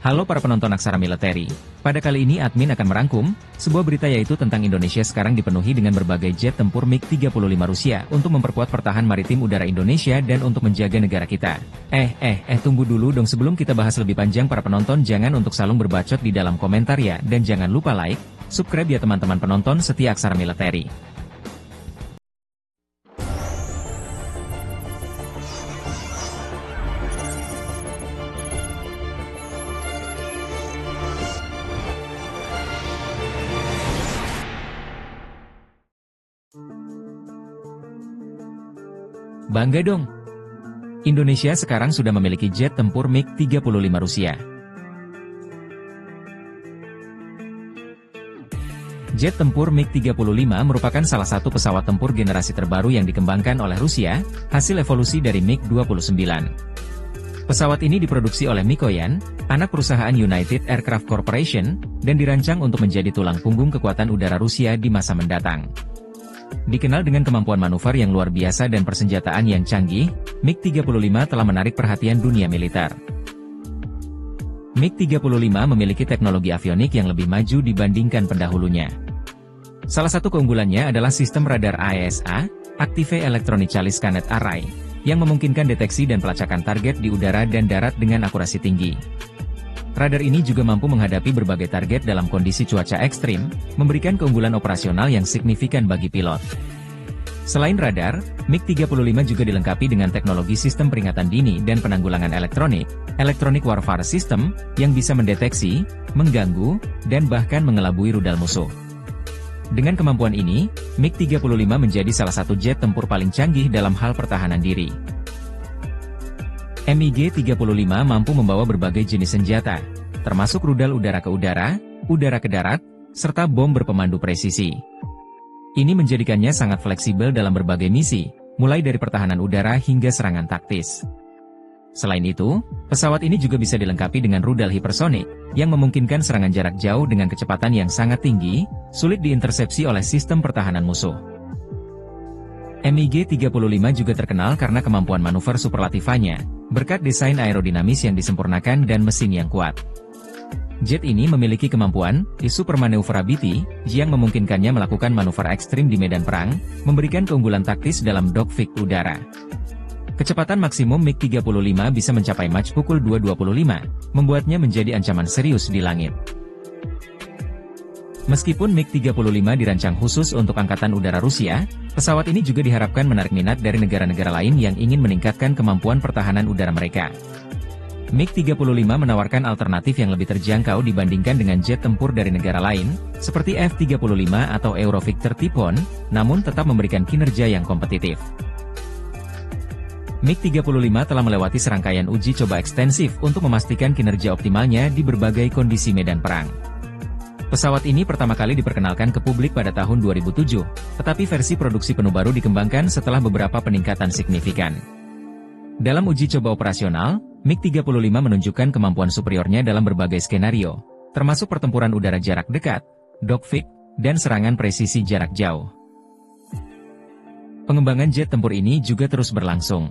Halo para penonton Aksara Militeri. Pada kali ini admin akan merangkum sebuah berita yaitu tentang Indonesia sekarang dipenuhi dengan berbagai jet tempur MiG-35 Rusia untuk memperkuat pertahanan maritim udara Indonesia dan untuk menjaga negara kita. Tunggu dulu dong, sebelum kita bahas lebih panjang para penonton jangan untuk salung berbacot di dalam komentar ya, dan jangan lupa like, subscribe ya teman-teman penonton setia Aksara Militeri. Bangga dong! Indonesia sekarang sudah memiliki jet tempur MiG-35 Rusia. Jet tempur MiG-35 merupakan salah satu pesawat tempur generasi terbaru yang dikembangkan oleh Rusia, hasil evolusi dari MiG-29. Pesawat ini diproduksi oleh Mikoyan, anak perusahaan United Aircraft Corporation, dan dirancang untuk menjadi tulang punggung kekuatan udara Rusia di masa mendatang. Dikenal dengan kemampuan manuver yang luar biasa dan persenjataan yang canggih, MiG-35 telah menarik perhatian dunia militer. MiG-35 memiliki teknologi avionik yang lebih maju dibandingkan pendahulunya. Salah satu keunggulannya adalah sistem radar AESA, Active Electronic Scannet Array, yang memungkinkan deteksi dan pelacakan target di udara dan darat dengan akurasi tinggi. Radar ini juga mampu menghadapi berbagai target dalam kondisi cuaca ekstrim, memberikan keunggulan operasional yang signifikan bagi pilot. Selain radar, MiG-35 juga dilengkapi dengan teknologi sistem peringatan dini dan penanggulangan Electronic Warfare System, yang bisa mendeteksi, mengganggu, dan bahkan mengelabui rudal musuh. Dengan kemampuan ini, MiG-35 menjadi salah satu jet tempur paling canggih dalam hal pertahanan diri. MiG-35 mampu membawa berbagai jenis senjata, termasuk rudal udara ke udara ke darat, serta bom berpemandu presisi. Ini menjadikannya sangat fleksibel dalam berbagai misi, mulai dari pertahanan udara hingga serangan taktis. Selain itu, pesawat ini juga bisa dilengkapi dengan rudal hipersonik, yang memungkinkan serangan jarak jauh dengan kecepatan yang sangat tinggi, sulit diintersepsi oleh sistem pertahanan musuh. MiG-35 juga terkenal karena kemampuan manuver superlatifnya, berkat desain aerodinamis yang disempurnakan dan mesin yang kuat. Jet ini memiliki kemampuan supermaneuverability, yang memungkinkannya melakukan manuver ekstrim di medan perang, memberikan keunggulan taktis dalam dogfight udara. Kecepatan maksimum MiG-35 bisa mencapai Mach pukul 2.25, membuatnya menjadi ancaman serius di langit. Meskipun MiG-35 dirancang khusus untuk Angkatan Udara Rusia, pesawat ini juga diharapkan menarik minat dari negara-negara lain yang ingin meningkatkan kemampuan pertahanan udara mereka. MiG-35 menawarkan alternatif yang lebih terjangkau dibandingkan dengan jet tempur dari negara lain, seperti F-35 atau Eurofighter Typhoon, namun tetap memberikan kinerja yang kompetitif. MiG-35 telah melewati serangkaian uji coba ekstensif untuk memastikan kinerja optimalnya di berbagai kondisi medan perang. Pesawat ini pertama kali diperkenalkan ke publik pada tahun 2007, tetapi versi produksi penuh baru dikembangkan setelah beberapa peningkatan signifikan. Dalam uji coba operasional, MiG-35 menunjukkan kemampuan superiornya dalam berbagai skenario, termasuk pertempuran udara jarak dekat, dogfight, dan serangan presisi jarak jauh. Pengembangan jet tempur ini juga terus berlangsung.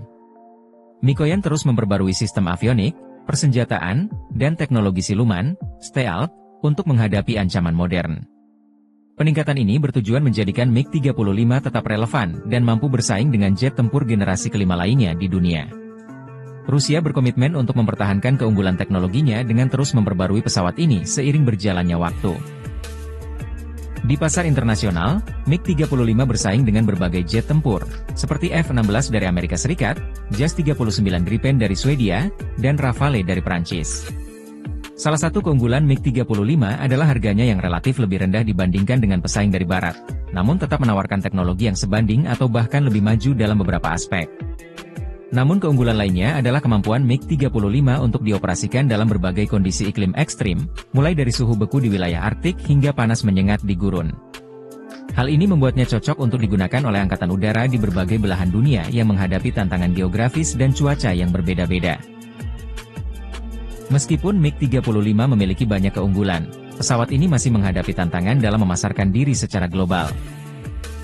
Mikoyan terus memperbarui sistem avionik, persenjataan, dan teknologi siluman, stealth, untuk menghadapi ancaman modern. Peningkatan ini bertujuan menjadikan MiG-35 tetap relevan dan mampu bersaing dengan jet tempur generasi kelima lainnya di dunia. Rusia berkomitmen untuk mempertahankan keunggulan teknologinya dengan terus memperbarui pesawat ini seiring berjalannya waktu. Di pasar internasional, MiG-35 bersaing dengan berbagai jet tempur, seperti F-16 dari Amerika Serikat, JAS-39 Gripen dari Swedia, dan Rafale dari Prancis. Salah satu keunggulan MiG-35 adalah harganya yang relatif lebih rendah dibandingkan dengan pesaing dari barat, namun tetap menawarkan teknologi yang sebanding atau bahkan lebih maju dalam beberapa aspek. Namun keunggulan lainnya adalah kemampuan MiG-35 untuk dioperasikan dalam berbagai kondisi iklim ekstrim, mulai dari suhu beku di wilayah Arktik hingga panas menyengat di gurun. Hal ini membuatnya cocok untuk digunakan oleh Angkatan Udara di berbagai belahan dunia yang menghadapi tantangan geografis dan cuaca yang berbeda-beda. Meskipun MiG-35 memiliki banyak keunggulan, pesawat ini masih menghadapi tantangan dalam memasarkan diri secara global.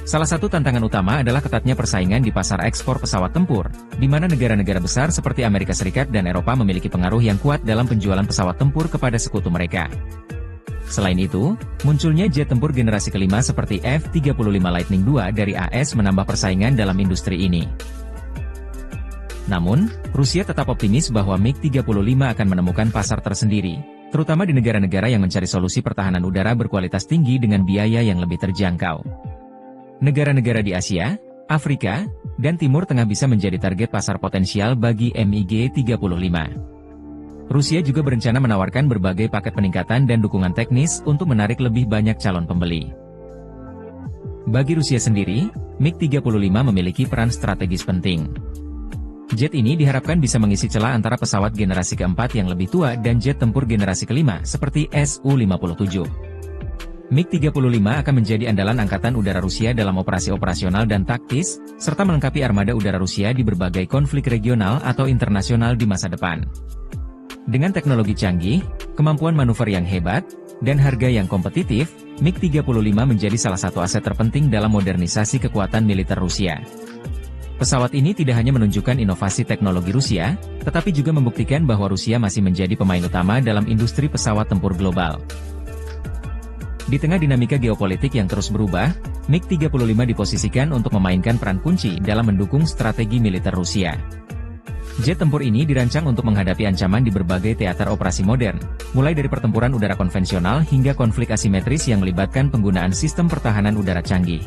Salah satu tantangan utama adalah ketatnya persaingan di pasar ekspor pesawat tempur, di mana negara-negara besar seperti Amerika Serikat dan Eropa memiliki pengaruh yang kuat dalam penjualan pesawat tempur kepada sekutu mereka. Selain itu, munculnya jet tempur generasi kelima seperti F-35 Lightning II dari AS menambah persaingan dalam industri ini. Namun, Rusia tetap optimis bahwa MiG-35 akan menemukan pasar tersendiri, terutama di negara-negara yang mencari solusi pertahanan udara berkualitas tinggi dengan biaya yang lebih terjangkau. Negara-negara di Asia, Afrika, dan Timur Tengah bisa menjadi target pasar potensial bagi MiG-35. Rusia juga berencana menawarkan berbagai paket peningkatan dan dukungan teknis untuk menarik lebih banyak calon pembeli. Bagi Rusia sendiri, MiG-35 memiliki peran strategis penting. Jet ini diharapkan bisa mengisi celah antara pesawat generasi keempat yang lebih tua dan jet tempur generasi kelima seperti Su-57. MiG-35 akan menjadi andalan Angkatan Udara Rusia dalam operasi operasional dan taktis, serta melengkapi armada udara Rusia di berbagai konflik regional atau internasional di masa depan. Dengan teknologi canggih, kemampuan manuver yang hebat, dan harga yang kompetitif, MiG-35 menjadi salah satu aset terpenting dalam modernisasi kekuatan militer Rusia. Pesawat ini tidak hanya menunjukkan inovasi teknologi Rusia, tetapi juga membuktikan bahwa Rusia masih menjadi pemain utama dalam industri pesawat tempur global. Di tengah dinamika geopolitik yang terus berubah, MiG-35 diposisikan untuk memainkan peran kunci dalam mendukung strategi militer Rusia. Jet tempur ini dirancang untuk menghadapi ancaman di berbagai teater operasi modern, mulai dari pertempuran udara konvensional hingga konflik asimetris yang melibatkan penggunaan sistem pertahanan udara canggih.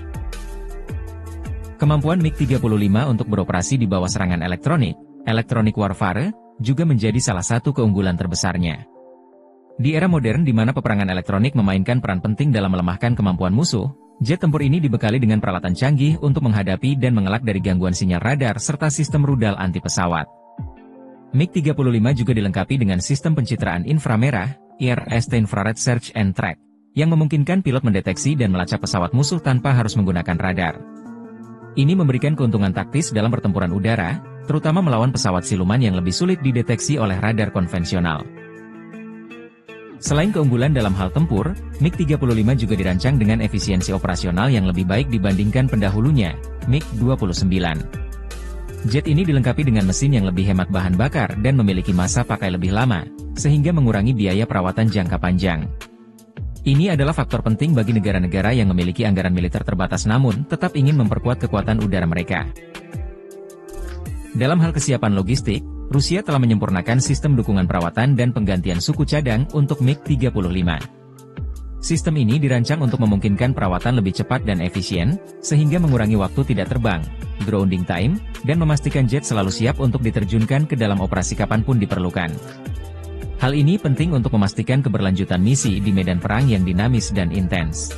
Kemampuan MiG-35 untuk beroperasi di bawah serangan elektronik warfare, juga menjadi salah satu keunggulan terbesarnya. Di era modern di mana peperangan elektronik memainkan peran penting dalam melemahkan kemampuan musuh, jet tempur ini dibekali dengan peralatan canggih untuk menghadapi dan mengelak dari gangguan sinyal radar serta sistem rudal anti pesawat. MiG-35 juga dilengkapi dengan sistem pencitraan inframerah, IRST Infrared Search and Track, yang memungkinkan pilot mendeteksi dan melacak pesawat musuh tanpa harus menggunakan radar. Ini memberikan keuntungan taktis dalam pertempuran udara, terutama melawan pesawat siluman yang lebih sulit dideteksi oleh radar konvensional. Selain keunggulan dalam hal tempur, MiG-35 juga dirancang dengan efisiensi operasional yang lebih baik dibandingkan pendahulunya, MiG-29. Jet ini dilengkapi dengan mesin yang lebih hemat bahan bakar dan memiliki masa pakai lebih lama, sehingga mengurangi biaya perawatan jangka panjang. Ini adalah faktor penting bagi negara-negara yang memiliki anggaran militer terbatas namun tetap ingin memperkuat kekuatan udara mereka. Dalam hal kesiapan logistik, Rusia telah menyempurnakan sistem dukungan perawatan dan penggantian suku cadang untuk MiG-35. Sistem ini dirancang untuk memungkinkan perawatan lebih cepat dan efisien, sehingga mengurangi waktu tidak terbang, grounding time, dan memastikan jet selalu siap untuk diterjunkan ke dalam operasi kapanpun diperlukan. Hal ini penting untuk memastikan keberlanjutan misi di medan perang yang dinamis dan intens.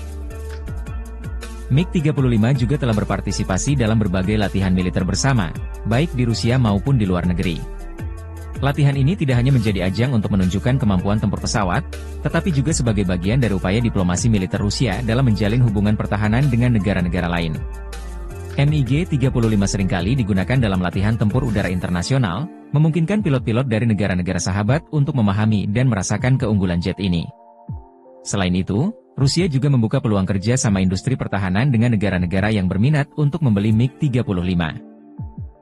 MiG-35 juga telah berpartisipasi dalam berbagai latihan militer bersama, baik di Rusia maupun di luar negeri. Latihan ini tidak hanya menjadi ajang untuk menunjukkan kemampuan tempur pesawat, tetapi juga sebagai bagian dari upaya diplomasi militer Rusia dalam menjalin hubungan pertahanan dengan negara-negara lain. MiG-35 seringkali digunakan dalam latihan tempur udara internasional, memungkinkan pilot-pilot dari negara-negara sahabat untuk memahami dan merasakan keunggulan jet ini. Selain itu, Rusia juga membuka peluang kerja sama industri pertahanan dengan negara-negara yang berminat untuk membeli MiG-35.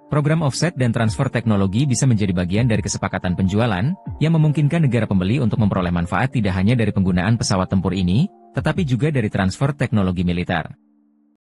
Program offset dan transfer teknologi bisa menjadi bagian dari kesepakatan penjualan, yang memungkinkan negara pembeli untuk memperoleh manfaat tidak hanya dari penggunaan pesawat tempur ini, tetapi juga dari transfer teknologi militer.